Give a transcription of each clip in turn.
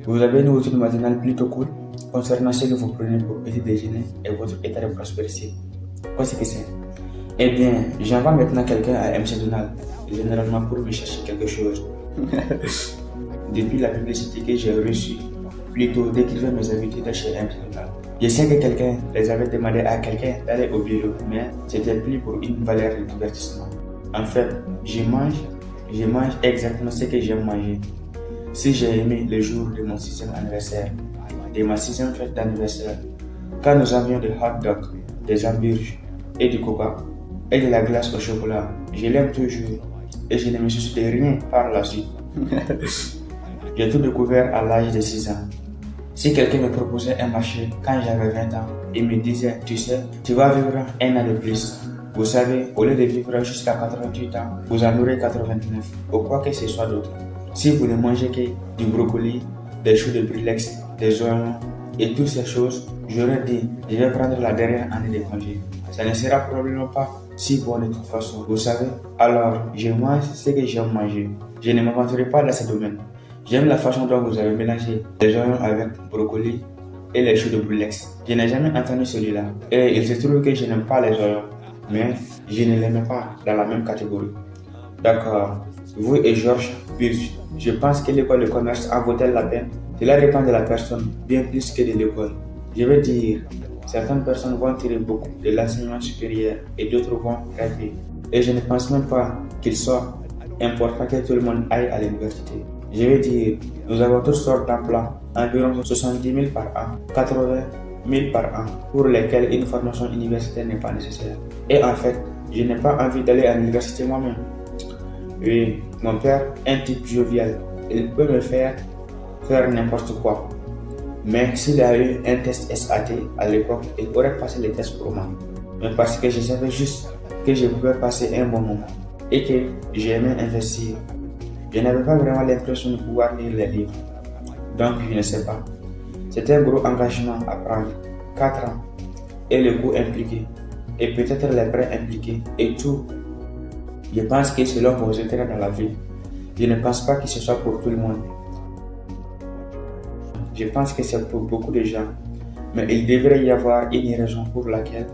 Vous avez une routine matinale plutôt cool concernant ce que vous prenez pour petit déjeuner et votre état de prospérité. Qu'est-ce que c'est? Eh bien, j'envoie maintenant quelqu'un à MC Donald, généralement pour me chercher quelque chose. Depuis la publicité que j'ai reçue, plutôt d'écrire mes invités de chez MC Donald. Je sais que quelqu'un les avait demandé à quelqu'un d'aller au bureau, mais c'était plus pour une valeur de divertissement. En fait, je mange exactement ce que j'aime manger. Si j'ai aimé le jour de mon 6e anniversaire, de ma 6e fête d'anniversaire, quand nous avions des hot dogs, des hamburgers et du coca et de la glace au chocolat, je l'aime toujours et je ne me soucie de rien par la suite. J'ai tout découvert à l'âge de 6 ans. Si quelqu'un me proposait un marché quand j'avais 20 ans et me disait, tu sais, tu vas vivre un an de plus. Vous savez, au lieu de vivre jusqu'à 88 ans, vous en aurez 89 ou quoi que ce soit d'autre. Si vous ne mangez que du brocoli, des choux de brulex, des oignons et toutes ces choses, j'aurais dit, je vais prendre la dernière année de congé. Ça ne sera probablement pas si bon de toute façon, vous savez. Alors, je mange ce que j'aime manger. Je ne m'aventurerai pas dans ce domaine. J'aime la façon dont vous avez mélangé les oignons avec brocoli et les choux de brulex. Je n'ai jamais entendu celui-là. Et il se trouve que je n'aime pas les oignons, mais je ne les mets pas dans la même catégorie. D'accord. Vous et Georges Birch, je pense que l'école de commerce en vaut-elle la peine? Cela dépend de la personne, bien plus que de l'école. Je veux dire, certaines personnes vont tirer beaucoup de l'enseignement supérieur et d'autres vont rêver. Et je ne pense même pas qu'il soit important que tout le monde aille à l'université. Je veux dire, nous avons toutes sortes d'emplois, environ 70 000 par an, 80 000 par an, pour lesquels une formation universitaire n'est pas nécessaire. Et en fait, je n'ai pas envie d'aller à l'université moi-même. Oui, mon père est un type jovial. Il peut me faire n'importe quoi. Mais s'il a eu un test SAT à l'époque, il aurait passé le test pour moi. Mais parce que je savais juste que je pouvais passer un bon moment et que j'aimais investir. Je n'avais pas vraiment l'impression de pouvoir lire les livres. Donc je ne sais pas. C'était un gros engagement à prendre. 4 ans. Et le coût impliqué. Et peut-être les prêts impliqués. Et tout. Je pense que selon vos intérêts dans la vie, je ne pense pas que ce soit pour tout le monde. Je pense que c'est pour beaucoup de gens. Mais il devrait y avoir une raison pour laquelle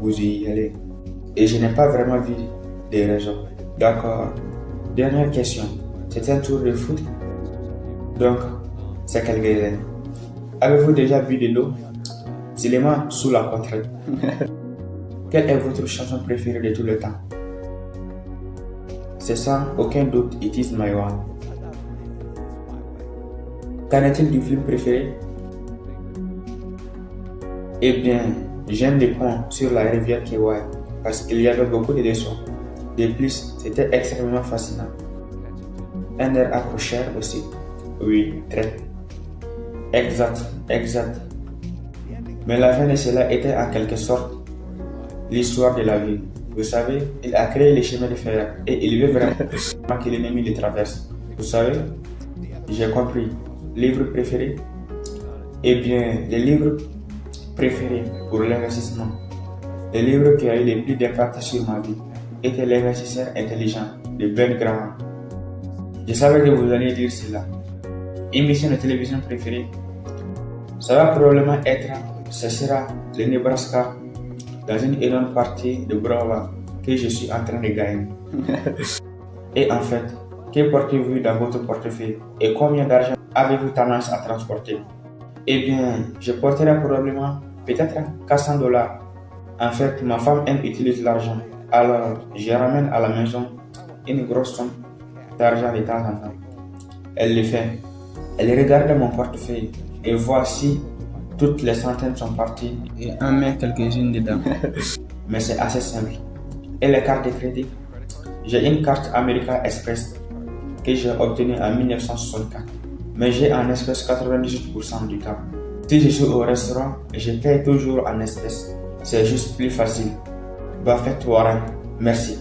vous y allez. Et je n'ai pas vraiment vu de raisons. D'accord. Dernière question. C'est un tour de foot? Donc, c'est quel gazelle? Avez-vous déjà bu de l'eau? Seulement sous la contrainte. Quelle est votre chanson préférée de tout le temps? C'est sans aucun doute It Is My One. Qu'en est-il du film préféré? Eh bien, j'aime les ponts sur la rivière Kewai parce qu'il y avait beaucoup de leçons. De plus, c'était extrêmement fascinant. Un air accrocheur aussi. Oui, très. Exact. Mais la fin de cela était en quelque sorte l'histoire de la vie. Vous savez, il a créé les chemins de fer et il veut vraiment que l'ennemi les traverse. Vous savez, j'ai compris. Livre préféré? Eh bien, le livre préféré pour l'investissement, le livre qui a eu le plus d'impact sur ma vie, était L'investisseur intelligent de Ben Graham. Je savais que vous alliez dire cela. Émission de télévision préférée? Ça va probablement être, ce sera le Nebraska dans une énorme partie de Broward que je suis en train de gagner. Et en fait, que portez-vous dans votre portefeuille et combien d'argent avez-vous tendance à transporter? Eh bien, je porterai probablement peut-être $400. En fait, ma femme utilise l'argent. Alors, je ramène à la maison une grosse somme d'argent de temps en temps. Elle le fait. Elle regarde mon portefeuille et voit si toutes les centaines sont parties et en met quelques-unes dedans. Mais c'est assez simple. Et les cartes de crédit? J'ai une carte American Express que j'ai obtenue en 1964. Mais j'ai en espèces 98% du temps. Si je suis au restaurant, je paye toujours en espèces. C'est juste plus facile. Buffett Warren, merci.